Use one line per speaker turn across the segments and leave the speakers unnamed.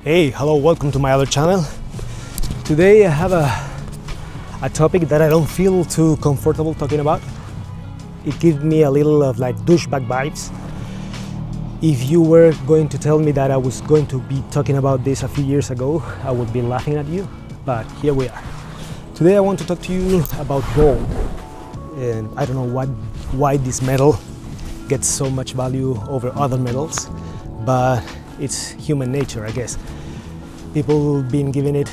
Hey, hello, welcome to my other channel. Today I have a topic that I don't feel too comfortable talking about. It gives me a little of like douchebag vibes. If you were going to tell me that I was going to be talking about this a few years ago, I would be laughing at you, but here we are. Today I want to talk to you about gold. And I don't know why this metal gets so much value over other metals, but it's human nature, I guess. People been giving it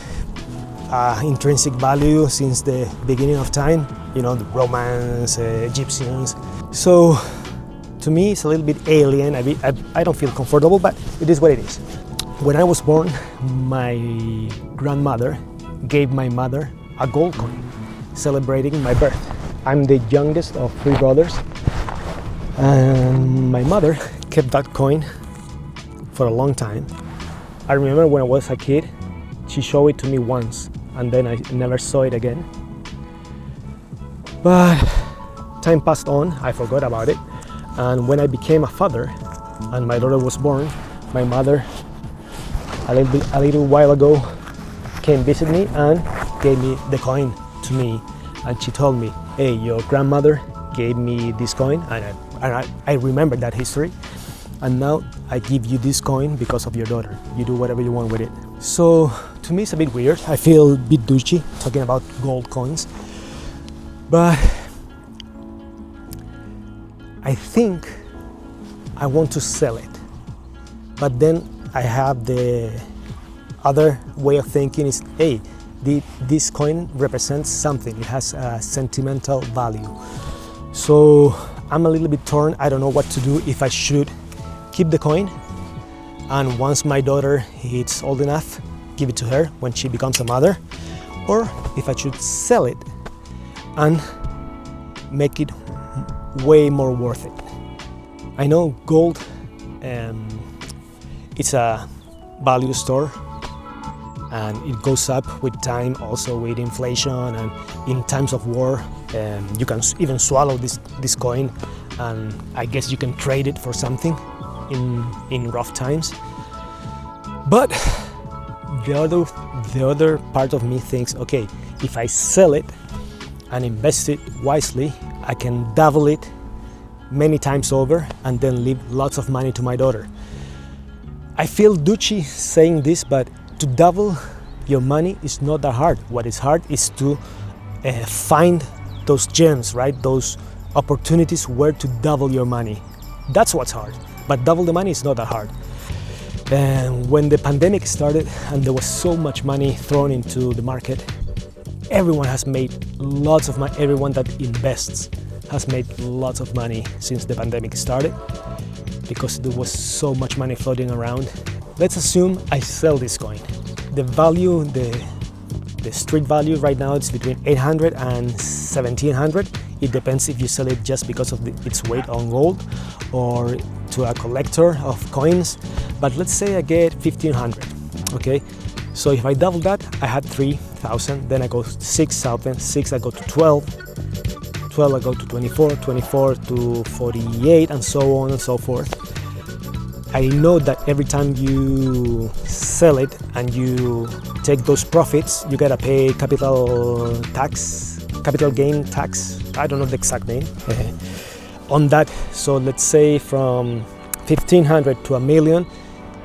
intrinsic value since the beginning of time, you know, the Romans, Egyptians. So to me it's a little bit alien. I don't feel comfortable, but it is what it is. When I was born, my grandmother gave my mother a gold coin celebrating my birth. I'm the youngest of three brothers, and my mother kept that coin for a long time. I remember when I was a kid, she showed it to me once, and then I never saw it again. But time passed on, I forgot about it, and when I became a father and my daughter was born, my mother a little while ago came visit me and gave me the coin to me, and she told me, hey, your grandmother gave me this coin, and I remember that history, and now I give you this coin because of your daughter. You do whatever you want with it. So to me it's a bit weird. I feel a bit douchey talking about gold coins, but I think I want to sell it. But then I have the other way of thinking is, hey, this coin represents something. It has a sentimental value. So I'm a little bit torn. I don't know what to do, if I should keep the coin, and once my daughter is old enough, give it to her when she becomes a mother, or if I should sell it and make it way more worth it. I know gold, it's a value store, and it goes up with time, also with inflation, and in times of war, you can even swallow this coin, and I guess you can trade it for something in rough times. But the other part of me thinks, okay, if I sell it and invest it wisely, I can double it many times over and then leave lots of money to my daughter. I feel douchey saying this, but to double your money is not that hard. What is hard is to find those gems, right? Those opportunities where to double your money. That's what's hard. But double the money is not that hard. And when the pandemic started and there was so much money thrown into the market, everyone has made lots of money. Everyone that invests has made lots of money since the pandemic started, because there was so much money floating around. Let's assume I sell this coin. The value, the street value right now, it's between 800 and 1700. It depends if you sell it just because of its weight on gold or to a collector of coins. But let's say I get 1500. Okay, so if I double that, I had 3000, then I go 6000, 6 I go to 12, 12 I go to 24, 24 to 48, and so on and so forth. I know that every time you sell it and you take those profits, you gotta pay capital gain tax. I don't know the exact name on that. So let's say from 1500 to a million,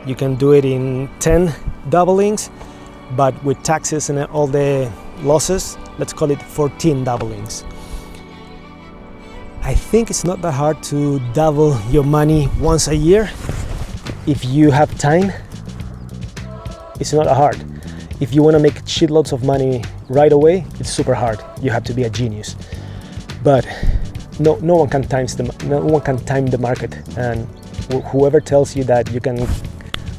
you can do it in 10 doublings, but with taxes and all the losses, let's call it 14 doublings. I think it's not that hard to double your money once a year. If you have time, it's not that hard. If you want to make shitloads of money right away, it's super hard. You have to be a genius. But no one can time the market, and whoever tells you that you can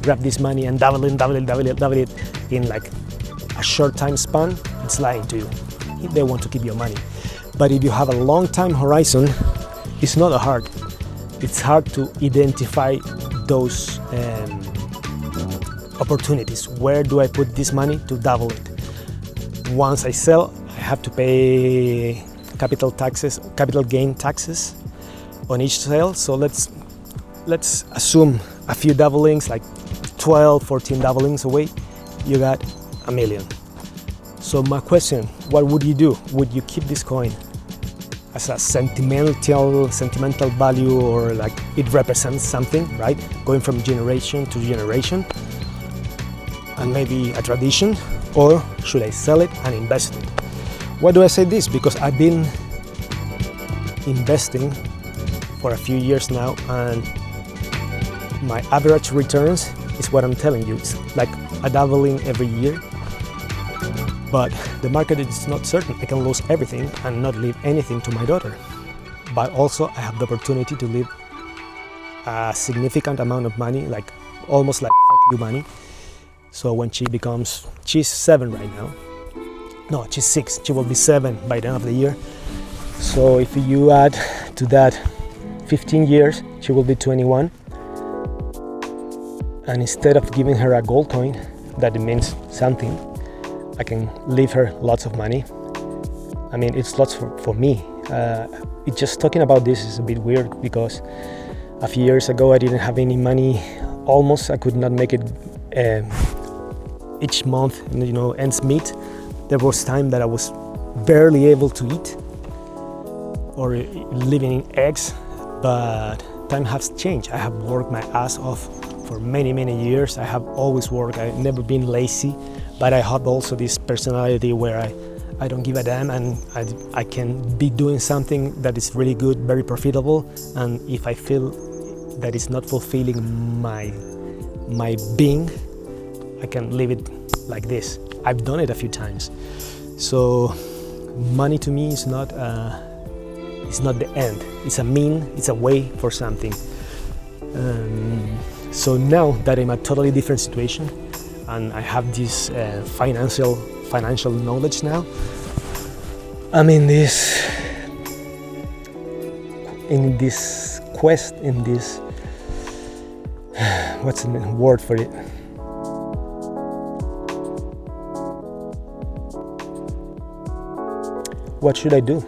grab this money and double it in like a short time span, it's lying to you. They want to keep your money. But if you have a long time horizon, it's not that hard. It's hard to identify those opportunities. Where do I put this money to double it? Once I sell, I have to pay capital gain taxes on each sale. So let's assume a few doublings, like 12, 14 doublings away, you got $1 million. So my question, what would you do? Would you keep this coin as a sentimental value, or like it represents something, right? Going from generation to generation, and maybe a tradition, or should I sell it and invest it? Why do I say this? Because I've been investing for a few years now, and my average returns is what I'm telling you. It's like a doubling every year. But the market is not certain. I can lose everything and not leave anything to my daughter. But also I have the opportunity to leave a significant amount of money, like almost like fuck you money. So when she's 7 right now. No, she's 6. She will be 7 by the end of the year. So if you add to that 15 years, she will be 21. And instead of giving her a gold coin, that it means something, I can leave her lots of money. I mean, it's lots for me. It's just talking about this is a bit weird, because a few years ago I didn't have any money. Almost, I could not make it each month, ends meet. There was time that I was barely able to eat or living in eggs, but time has changed. I have worked my ass off for many years. I have always worked. I've never been lazy, but I have also this personality where I don't give a damn, and I can be doing something that is really good, very profitable, and if I feel that it's not fulfilling my being, I can leave it like this. I've done it a few times. So money to me is not the end. It's a mean, it's a way for something. So now that I'm in a totally different situation, and I have this financial knowledge now, I'm in this quest, in this, what's the word for it? What should I do?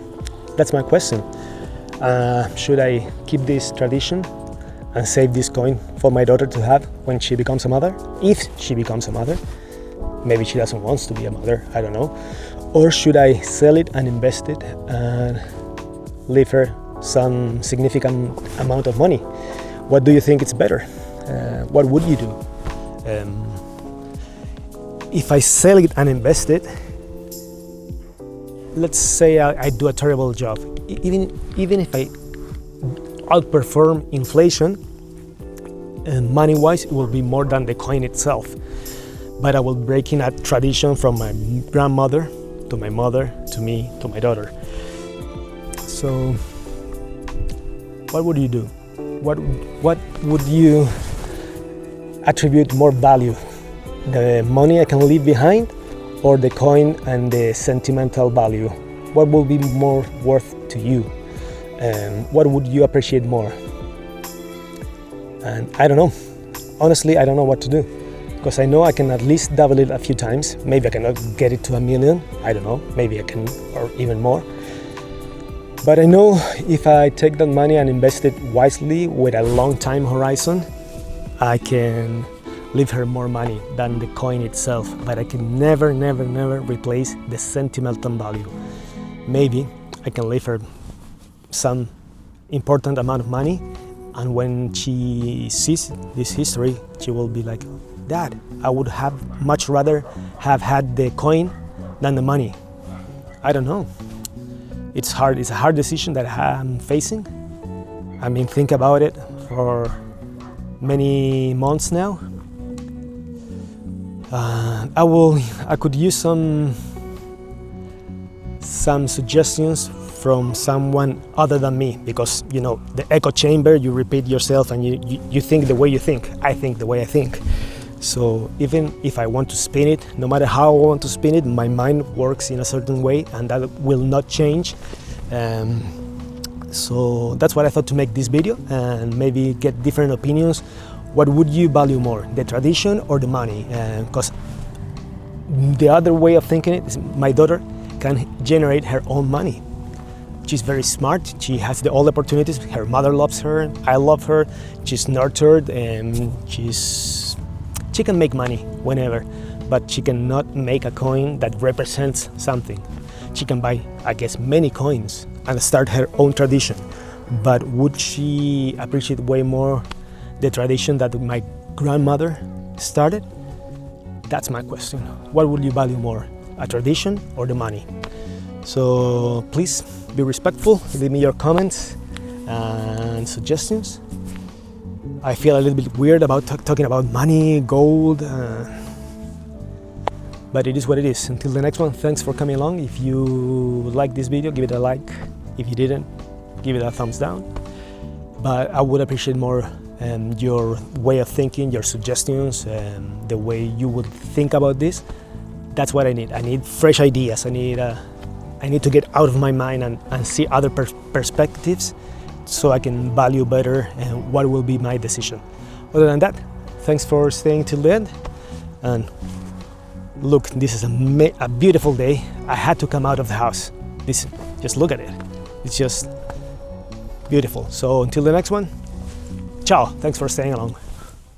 That's my question. Should I keep this tradition and save this coin for my daughter to have when she becomes a mother? If she becomes a mother. Maybe she doesn't want to be a mother, I don't know. Or should I sell it and invest it and leave her some significant amount of money? What do you think is better? What would you do? If I sell it and invest it, let's say I do a terrible job. Even if I outperform inflation, money-wise, it will be more than the coin itself. But I will break in a tradition from my grandmother to my mother to me to my daughter. So, what would you do? What would you attribute more value? The money I can leave behind, or the coin and the sentimental value? What will be more worth to you? What would you appreciate more? And I don't know. Honestly, I don't know what to do, because I know I can at least double it a few times. Maybe I cannot get it to $1 million. I don't know. Maybe I can, or even more. But I know if I take that money and invest it wisely with a long time horizon, I can leave her more money than the coin itself. But I can never replace the sentimental value. Maybe I can leave her some important amount of money, and when she sees this history, she will be like, Dad, I would have much rather have had the coin than the money. I don't know. It's hard. It's a hard decision that I'm facing. I mean, think about it for many months now. I could use some suggestions from someone other than me, because the echo chamber, you repeat yourself and you think the way you think. I think the way I think. So even if I want to spin it, no matter how I want to spin it, my mind works in a certain way, and that will not change. So that's what I thought to make this video, and maybe get different opinions. What would you value more, the tradition or the money? Because the other way of thinking it is, my daughter can generate her own money. She's very smart. She has all the opportunities. Her mother loves her. I love her. She's nurtured, and she's She can make money whenever, but she cannot make a coin that represents something. She can buy, I guess, many coins and start her own tradition. But would she appreciate way more the tradition that my grandmother started? That's my question. What would you value more, a tradition or the money? So please be respectful, leave me your comments and suggestions. I feel a little bit weird about talking about money, gold, but it is what it is. Until the next one, thanks for coming along. If you like this video, give it a like. If you didn't, give it a thumbs down. But I would appreciate more your way of thinking, your suggestions, the way you would think about this. That's what I need. I need fresh ideas. I need to get out of my mind and see other perspectives, so I can value better and what will be my decision. Other than that, thanks for staying till the end. And look, this is a beautiful day. I had to come out of the house. Just look at it. It's just beautiful. So until the next one, ciao. Thanks for staying along.